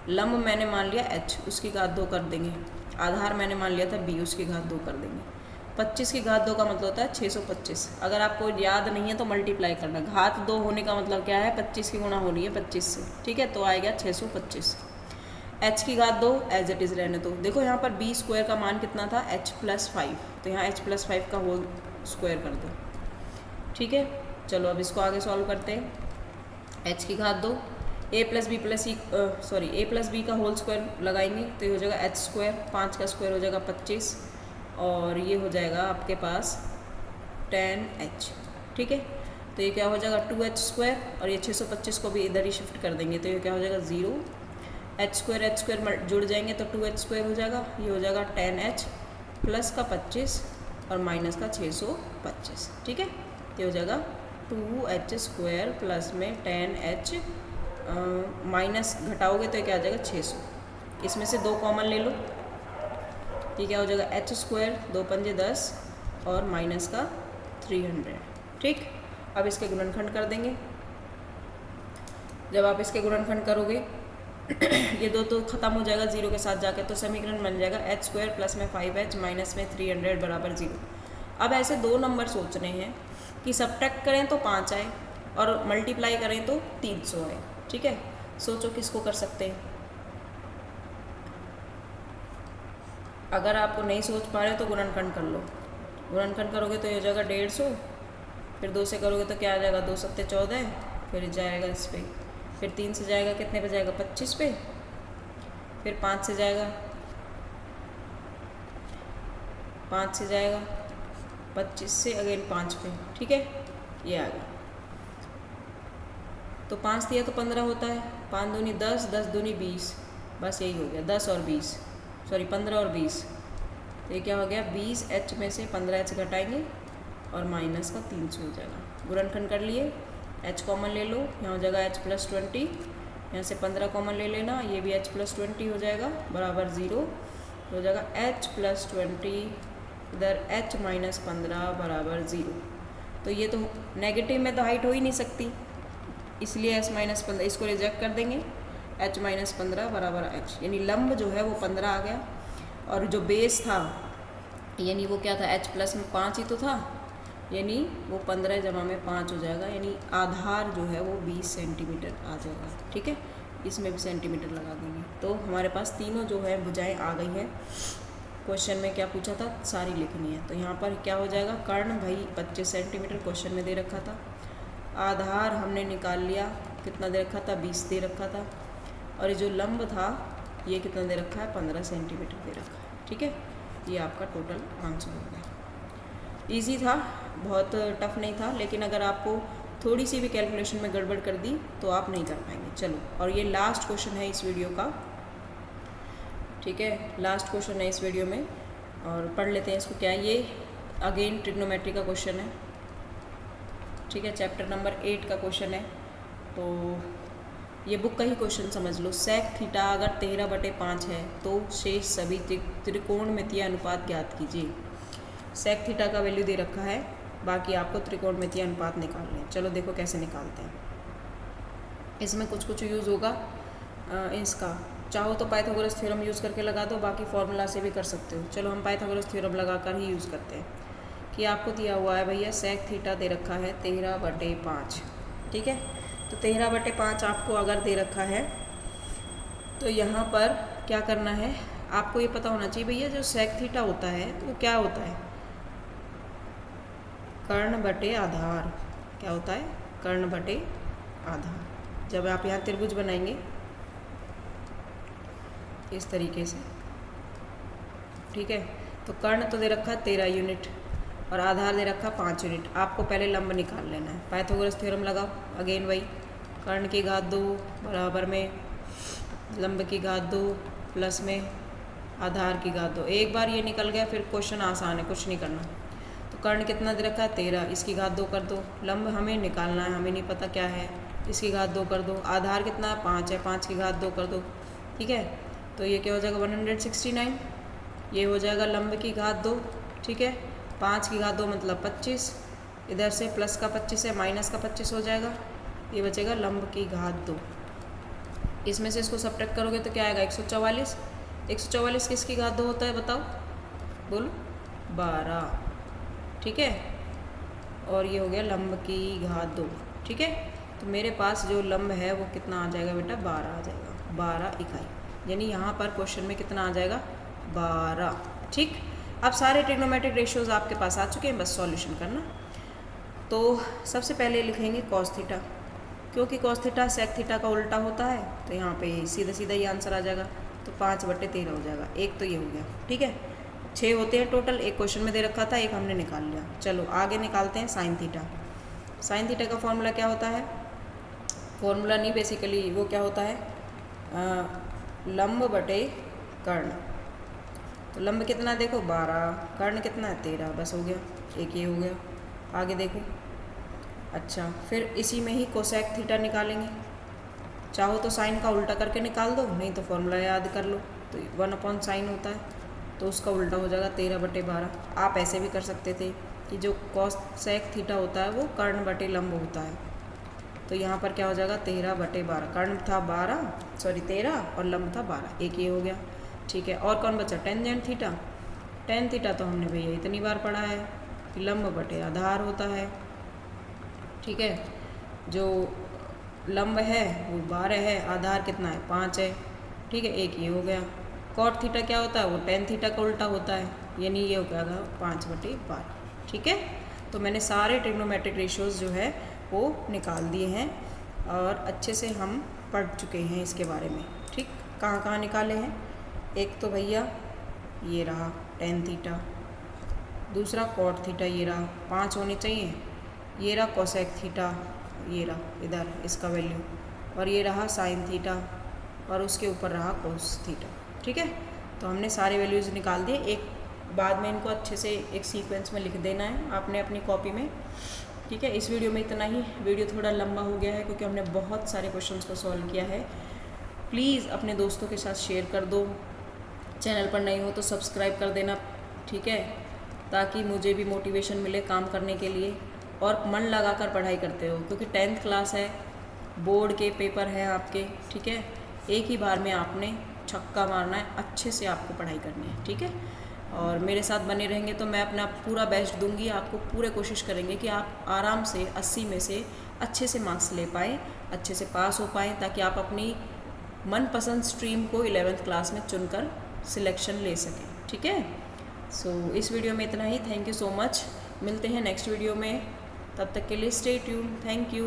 लंब मैंने मान लिया h, उसकी घात 2 कर देंगे। आधार मैंने मान लिया था b, उसकी घात 2 कर देंगे। 25 की घात 2 का मतलब होता है 625। अगर आपको याद नहीं है तो मल्टीप्लाई करना। घात 2 होने का मतलब क्या है, 25 की गुणा हो रही है 25 से। ठीक है, तो आएगा 625। h की घात 2 एज इट इज़ रहने दो। देखो यहाँ पर b स्क्वायर का मान कितना था, h+5, तो यहाँ h+5 का होल स्क्वायर कर दो। ठीक है, चलो अब इसको आगे सॉल्व करते हैं। h की घात 2 a प्लस बी का होल स्क्वायर लगाएंगे तो ये हो जाएगा h स्क्वायर, 5 का स्क्वायर हो जाएगा 25 और ये हो जाएगा आपके पास 10h। ठीक है, तो ये क्या हो जाएगा 2h स्क्वायर और ये 625 को भी इधर ही शिफ्ट कर देंगे तो ये क्या हो जाएगा 0। h स्क्वायर जुड़ जाएंगे तो 2h स्क्वायर हो जाएगा, ये हो जाएगा 10h प्लस का 25 और माइनस का 625। ठीक है, ये हो जाएगा 2h स्क्वायर प्लस में 10h माइनस घटाओगे तो क्या आ जाएगा 600। इसमें से 2 कॉमन ले लो, ये क्या हो जाएगा h स्क्वायर 2 पंजे 10 और माइनस का 300। ठीक, अब इसके गुणनखंड कर देंगे। जब आप इसके गुणनखंड करोगे ये 2 तो ख़त्म हो जाएगा 0 के साथ जाके, तो समीकरण बन जाएगा h स्क्वायर प्लस में 5h माइनस में 300 बराबर 0। अब ऐसे 2 नंबर सोचने हैं कि सब्ट्रैक्ट करें तो 5 आए और मल्टीप्लाई करें तो 300 आए। ठीक है, सोचो किसको कर सकते हैं। अगर आपको नहीं सोच पा रहे तो गुणनखंड कर लो। गुणनखंड करोगे तो ये हो जाएगा 150, फिर 2 से करोगे तो क्या आ जाएगा 2 सत्ते 14, फिर जाएगा इस पर, फिर 3 से जाएगा कितने पे जाएगा 25 पे, फिर 5 से जाएगा 25 से अगेन 5 पे। ठीक है, ये आ गया। तो 5 दिया तो 15 होता है, 5 दूनी 10, 10 दूनी 20, बस यही हो गया 10 और 20, सॉरी 15 और 20। तो ये क्या हो गया 20h में से 15h घटाएंगे और माइनस का 300 हो जाएगा। गुणनखंड कर लिए, h कॉमन ले लो, यहाँ हो जाएगा h+20, यहाँ से 15 कॉमन ले लेना, ये भी h+20 हो जाएगा बराबर 0। हो जाएगा h+20 इधर h माइनस 15 बराबर 0। तो ये तो नेगेटिव में तो हाइट हो ही नहीं सकती, इसलिए h-15 इसको रिजेक्ट कर देंगे। h-15 बराबर h, यानी लंब जो है वो 15 आ गया और जो बेस था यानी वो क्या था h प्लस में 5 ही तो था, यानी वो 15 जमा में 5 हो जाएगा, यानी आधार जो है वो 20 सेंटीमीटर आ जाएगा। ठीक है, इसमें भी सेंटीमीटर लगा देंगे। तो हमारे पास तीनों जो है भुजाएं आ गई हैं। क्वेश्चन में क्या पूछा था सारी लिखनी है। तो यहाँ पर क्या हो जाएगा, कर्ण भाई 25 सेंटीमीटर क्वेश्चन में दे रखा था, आधार हमने निकाल लिया कितना दे रखा था 20 दे रखा था, और ये जो लंब था ये कितना दे रखा है 15 सेंटीमीटर दे रखा है। ठीक है, ये आपका टोटल आंसर हो गया। ईजी था, बहुत टफ नहीं था, लेकिन अगर आपको थोड़ी सी भी कैलकुलेशन में गड़बड़ कर दी तो आप नहीं कर पाएंगे। चलो, और ये लास्ट क्वेश्चन है इस वीडियो का। ठीक है, लास्ट क्वेश्चन है इस वीडियो में और पढ़ लेते हैं इसको। क्या है ये, अगेन ट्रिग्नोमेट्री का क्वेश्चन है। ठीक है, चैप्टर नंबर 8 का क्वेश्चन है। तो ये बुक का ही क्वेश्चन समझ लो। सेक थीटा अगर 13/5 है तो शेष सभी त्रिकोणमितीय अनुपात ज्ञात कीजिए। सेक थीटा का वैल्यू दे रखा है, बाकी आपको त्रिकोणमितीय अनुपात निकालने हैं। चलो देखो कैसे निकालते हैं। इसमें कुछ कुछ यूज़ होगा इसका, चाहो तो पाइथागोरस थ्योरम यूज़ करके लगा दो, बाकी फॉर्मूला से भी कर सकते हो। चलो हम पाइथागोरस थ्योरम लगा कर ही यूज़ करते हैं। कि आपको दिया हुआ है भैया सेक थीटा दे रखा है 13/5। ठीक है, तो 13/5 आपको अगर दे रखा है तो यहाँ पर क्या करना है, आपको ये पता होना चाहिए भैया जो सेक थीटा होता है वो क्या होता है, कर्ण बटे आधार। क्या होता है, कर्ण बटे आधार। जब आप यहाँ त्रिभुज बनाएंगे इस तरीके से, ठीक है, तो कर्ण तो दे रखा है 13 यूनिट और आधार दे रखा 5 यूनिट। आपको पहले लंब निकाल लेना है। पाइथागोरस थ्योरम लगाओ, अगेन वही कर्ण की घात 2 बराबर में लंब की घात 2 प्लस में आधार की घात 2। एक बार ये निकल गया फिर क्वेश्चन आसान है, कुछ नहीं करना। तो कर्ण कितना दे रखा है 13, इसकी घात 2 कर दो। लंब हमें निकालना है, हमें नहीं पता क्या है, इसकी घात 2 कर दो। आधार कितना है 5 है, 5 की घात 2 कर दो। ठीक है, तो ये क्या हो जाएगा 169। ये हो जाएगा लंब की घात 2। ठीक है, 5 की घात 2 मतलब 25, इधर से प्लस का 25 है माइनस का 25 हो जाएगा, ये बचेगा लंब की घात 2। इसमें से इसको सब्ट्रैक्ट करोगे तो क्या आएगा 144। 144 किसकी घात 2 होता है बताओ, बोलो 12। ठीक है, और ये हो गया लंब की घात 2। ठीक है, तो मेरे पास जो लंब है वो कितना आ जाएगा बेटा 12 आ जाएगा, 12 इकाई। यानी यहाँ पर क्वेश्चन में कितना आ जाएगा 12। ठीक, अब सारे ट्रिग्नोमेट्रिक रेशियोज आपके पास आ चुके हैं, बस सॉल्यूशन करना। तो सबसे पहले लिखेंगे कॉस थीटा, क्योंकि कॉस थीटा सेक थीटा का उल्टा होता है, तो यहाँ पे सीधा सीधा ही आंसर आ जाएगा। तो 5/13 हो जाएगा। एक तो ये हो गया। ठीक है, 6 होते हैं टोटल, एक क्वेश्चन में दे रखा था, एक हमने निकाल लिया। चलो आगे निकालते हैं साइन थीटा। साइन थीटा का फॉर्मूला क्या होता है, फॉर्मूला नहीं बेसिकली वो क्या होता है लंब बटे कर्ण। तो लंब कितना देखो 12, कर्ण कितना है 13, बस हो गया, एक ये हो गया। आगे देखो, अच्छा फिर इसी में ही कोसेक थीटा निकालेंगे। चाहो तो साइन का उल्टा करके निकाल दो, नहीं तो फॉर्मूला याद कर लो। तो 1/sin होता है, तो उसका उल्टा हो जाएगा 13/12। आप ऐसे भी कर सकते थे कि जो कोसेक थीटा होता है वो कर्ण बटे लंब होता है। तो यहाँ पर क्या हो जाएगा 13/12। कर्ण था 13 और लंब था 12, एक ये हो गया। ठीक है, और कौन बचा टेंजेंट थीटा। टेन थीटा तो हमने भैया इतनी बार पढ़ा है कि लंब बटे आधार होता है। ठीक है, जो लंब है वो 12 है, आधार कितना है 5 है। ठीक है, एक ये हो गया। कॉट थीटा क्या होता है, वो टेन थीटा का उल्टा होता है, यानी ये हो गया 5/12। ठीक है, तो मैंने सारे ट्रिग्नोमेट्रिक रेशियोज जो है वो निकाल दिए हैं और अच्छे से हम पढ़ चुके हैं इसके बारे में। ठीक, कहाँ कहाँ निकाले हैं, एक तो भैया ये रहा टेन थीटा, दूसरा कॉट थीटा ये रहा 5 होने चाहिए, ये रहा कोसेक थीटा, ये रहा इधर इसका वैल्यू, और ये रहा साइन थीटा, और उसके ऊपर रहा कोस थीटा। ठीक है, तो हमने सारे वैल्यूज़ निकाल दिए। एक बाद में इनको अच्छे से एक सीक्वेंस में लिख देना है आपने अपनी कॉपी में। ठीक है, इस वीडियो में इतना ही। वीडियो थोड़ा लंबा हो गया है क्योंकि हमने बहुत सारे क्वेश्चंस को सॉल्व किया है। प्लीज़ अपने दोस्तों के साथ शेयर कर दो, चैनल पर नए हो तो सब्सक्राइब कर देना। ठीक है, ताकि मुझे भी मोटिवेशन मिले काम करने के लिए, और मन लगा कर पढ़ाई करते हो, क्योंकि 10th क्लास है, बोर्ड के पेपर है आपके। ठीक है, एक ही बार में आपने छक्का मारना है, अच्छे से आपको पढ़ाई करनी है। ठीक है, और मेरे साथ बने रहेंगे तो मैं अपना पूरा बेस्ट दूंगी आपको। पूरे कोशिश करेंगे कि आप आराम से 80 में से अच्छे से मार्क्स ले पाएँ, अच्छे से पास हो पाएँ, ताकि आप अपनी मनपसंद स्ट्रीम को 11th क्लास में चुनकर सिलेक्शन ले सकें। ठीक है, सो इस वीडियो में इतना ही। थैंक यू सो मच, मिलते हैं नेक्स्ट वीडियो में, तब तक के लिए स्टे ट्यून। Thank you.